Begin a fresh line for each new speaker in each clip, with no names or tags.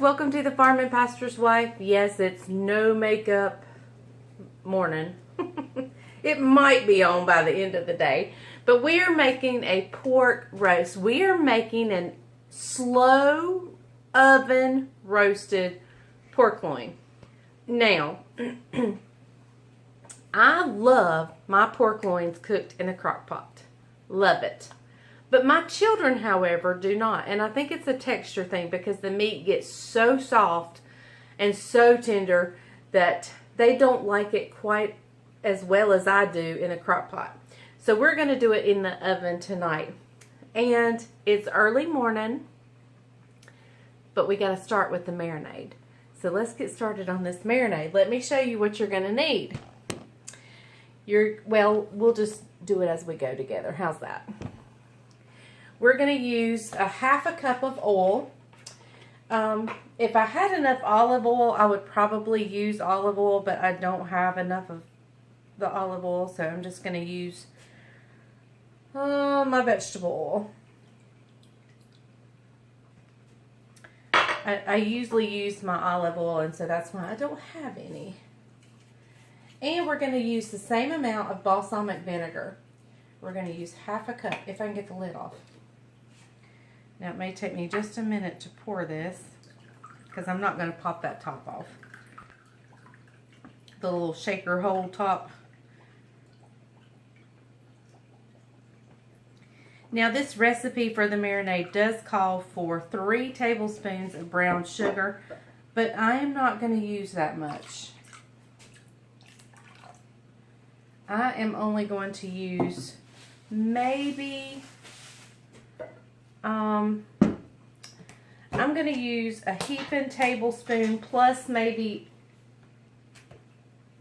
welcome to the Farm and Pastor's Wife. Yes, it's no makeup morning. It might be on by the end of the day, but we are making a pork roast. We are making a slow oven roasted pork loin. Now, I love my pork loins cooked in a crock pot. Love it. But my children, however, do not. And I think it's a texture thing because the meat gets so soft and so tender that they don't like it quite as well as I do in a crock pot. So we're going to do it in the oven tonight. And it's early morning, but we got to start with the marinade. So let's get started on this marinade. Let me show you what you're going to need. Well, we'll just do it as we go together. How's that? We're going to use a half a cup of oil. If I had enough olive oil, I would probably use olive oil, but I don't have enough of the olive oil, so I'm just going to use my vegetable oil. I usually use my olive oil, and so that's why I don't have any. And we're going to use the same amount of balsamic vinegar. We're going to use half a cup, if I can get the lid off. Now, it may take me just a minute to pour this because I'm not going to pop that top off. The little shaker hole top. Now, this recipe for the marinade does call for 3 tablespoons of brown sugar, but I am not going to use that much. I am only going to use maybe... I'm going to use a heaping tablespoon plus maybe,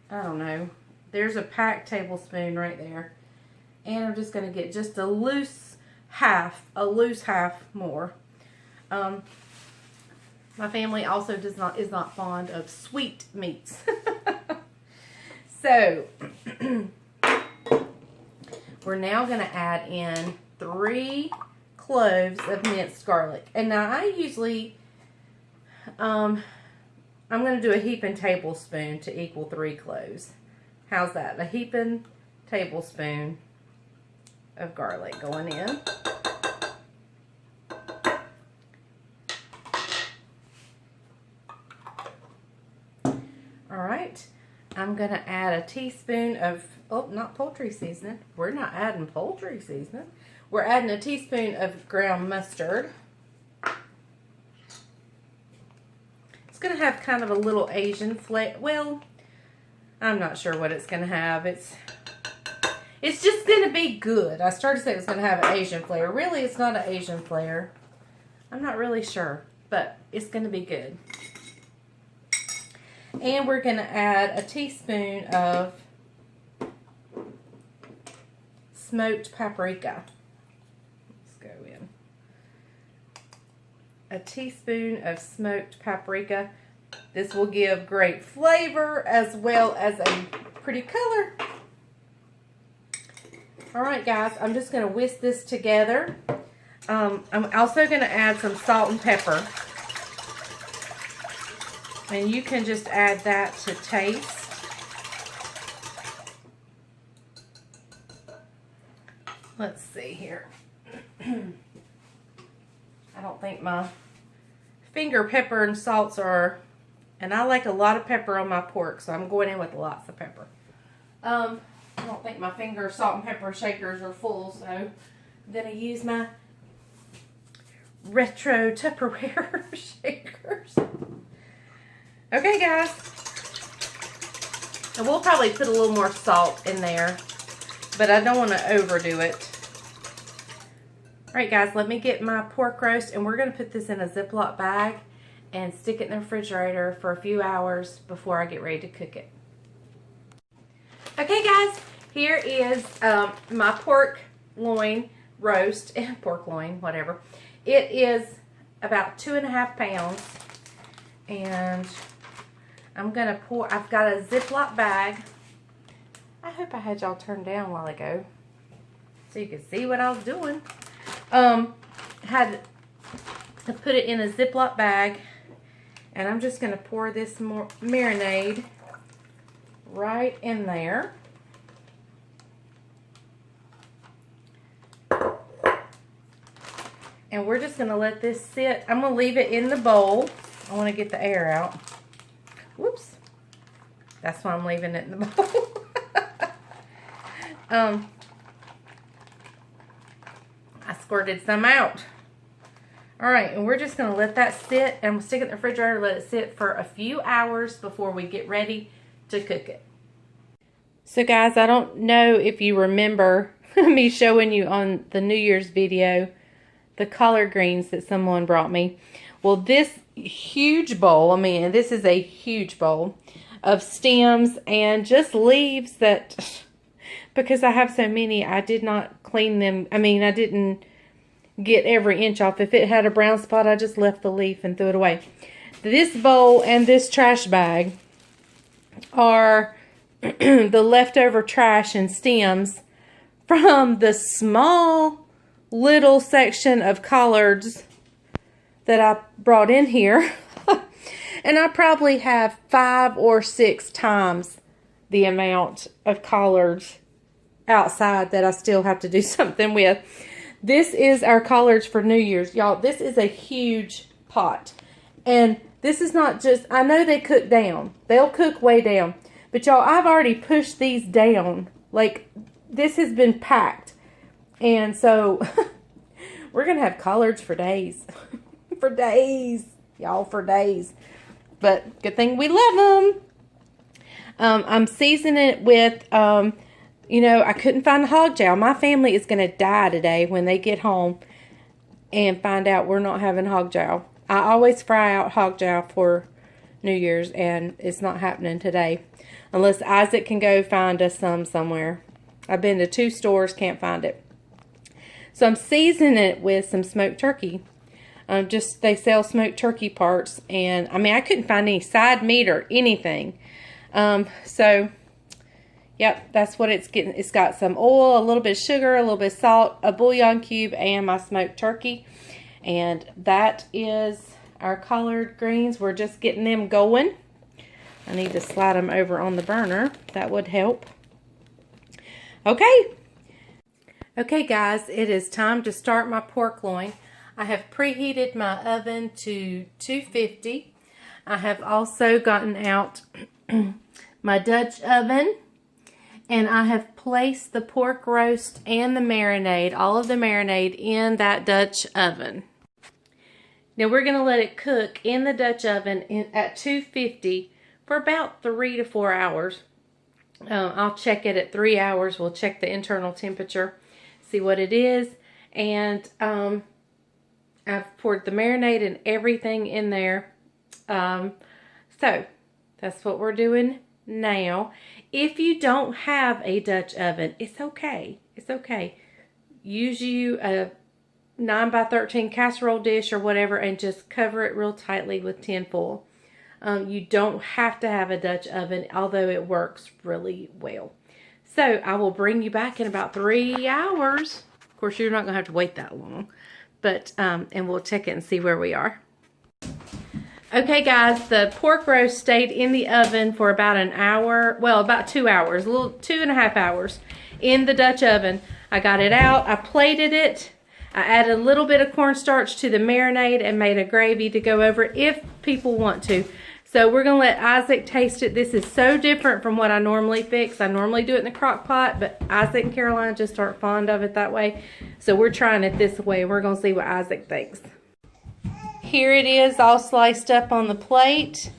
I don't know, there's a packed tablespoon right there. And I'm just going to get just a loose half more. My family also is not fond of sweet meats. So, we're now going to add in 3 cloves of minced garlic. And now I usually, I'm going to do a heaping tablespoon to equal 3 cloves. How's that? A heaping tablespoon of garlic going in. Alright, I'm going to add a teaspoon of, not poultry seasoning. We're not adding poultry seasoning. We're adding a teaspoon of ground mustard. It's going to have kind of a little Asian flavor. Well, I'm not sure what it's going to have. It's just going to be good. I started to say it was going to have an Asian flavor. Really, it's not an Asian flavor. I'm not really sure, but it's going to be good. And we're going to add a teaspoon of smoked paprika. A teaspoon of smoked paprika. This will give great flavor as well as a pretty color. Alright guys, I'm just going to whisk this together. I'm also going to add some salt and pepper. And you can just add that to taste. Let's see here. I don't think my finger pepper and salts are, and I like a lot of pepper on my pork, so I'm going in with lots of pepper. I don't think my finger salt and pepper shakers are full, so I'm going to use my retro Tupperware shakers. Okay, guys. And we'll probably put a little more salt in there, but I don't want to overdo it. Alright guys, let me get my pork roast, and we're going to put this in a Ziploc bag and stick it in the refrigerator for a few hours before I get ready to cook it. Okay guys, here is my pork loin roast, pork loin, whatever. It is about 2.5 pounds, and I'm going to pour, I've got a Ziploc bag. I hope I had y'all turned down a while ago so you could see what I was doing. Had to put it in a Ziploc bag, And I'm just going to pour this more marinade right in there. And we're just going to let this sit. I'm going to leave it in the bowl. I want to get the air out. Whoops. That's why I'm leaving it in the bowl. I squirted some out. Alright, and we're just going to let that sit, and we'll stick it in the refrigerator, let it sit for a few hours before we get ready to cook it. So guys, I don't know if you remember me showing you on the New Year's video the collard greens that someone brought me. Well, this huge bowl, I mean, this is a huge bowl of stems and just leaves that, because I have so many, I did not clean them. I mean, I didn't get every inch off. If it had a brown spot, I just left the leaf and threw it away. This bowl and this trash bag are the leftover trash and stems from the small little section of collards that I brought in here. And I probably have 5 or 6 times the amount of collards outside that I still have to do something with. This is our collards for New Year's. Y'all, this is a huge pot. And this is not just, I know they cook down. They'll cook way down. But y'all, I've already pushed these down. Like, this has been packed. And so, we're going to have collards for days. For days. Y'all, for days. But good thing we love them. I'm seasoning it with, you know, I couldn't find the hog jowl. My family is going to die today when they get home and find out we're not having hog jowl. I always fry out hog jowl for New Year's, and it's not happening today. Unless Isaac can go find us some somewhere. I've been to 2 stores, can't find it. So I'm seasoning it with some smoked turkey. They sell smoked turkey parts, and I mean, I couldn't find any side meat or anything. So, yep, that's what it's getting. It's got some oil, a little bit of sugar, a little bit of salt, a bouillon cube, and my smoked turkey. And that is our collard greens. We're just getting them going. I need to slide them over on the burner. That would help. Okay. Okay, guys, it is time to start my pork loin. I have preheated my oven to 250. I have also gotten out my Dutch oven, and I have placed the pork roast and the marinade, all of the marinade, in that Dutch oven. Now we're going to let it cook in the Dutch oven at 250 for about 3 to 4 hours. I'll check it at 3 hours. We'll check the internal temperature, see what it is, and I've poured the marinade and everything in there. So that's what we're doing now. If you don't have a Dutch oven, it's okay. It's okay. Use you a 9x13 casserole dish or whatever and just cover it real tightly with tin foil. You don't have to have a Dutch oven, although it works really well. So I will bring you back in about 3 hours. Of course, you're not going to have to wait that long. But, and we'll check it and see where we are. Okay, guys, the pork roast stayed in the oven for about an hour. Well, about 2 hours, a little 2.5 hours in the Dutch oven. I got it out. I plated it. I added a little bit of cornstarch to the marinade and made a gravy to go over it if people want to. So we're going to let Isaac taste it. This is so different from what I normally fix. I normally do it in the crock pot, but Isaac and Caroline just aren't fond of it that way. So we're trying it this way. We're going to see what Isaac thinks. Here it is all sliced up on the plate.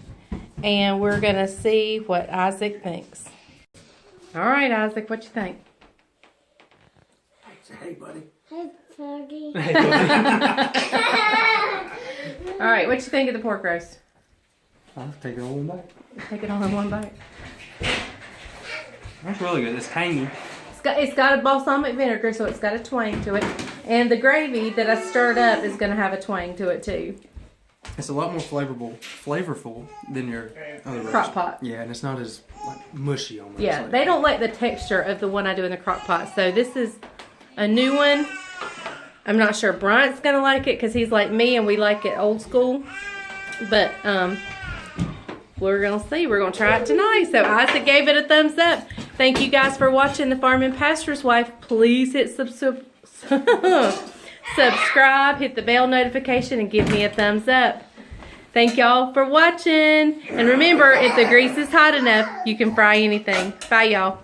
And we're going to see what Isaac thinks. All right, Isaac, what you think?
Hey, buddy.
Hey, buddy.
Hey, buddy.
All right, what you think of the pork roast?
I'll take it all in one bite.
Take it all in one bite.
That's really good. It's tangy.
It's got a balsamic vinegar, so it's got a twang to it. And the gravy that I stirred up is going to have a twang to it, too.
It's a lot more flavorful than your other roast.
Crock pot.
Yeah, and it's not as mushy almost.
Yeah, they don't like the texture of the one I do in the crock pot. So this is a new one. I'm not sure Bryant's going to like it because he's like me and we like it old school. But we're gonna see. We're gonna try it tonight. So Isaac gave it a thumbs up. Thank you guys for watching The Farm and Pastor's Wife. Please hit subscribe, hit the bell notification, and give me a thumbs up. Thank y'all for watching. And remember, if the grease is hot enough, you can fry anything. Bye, y'all.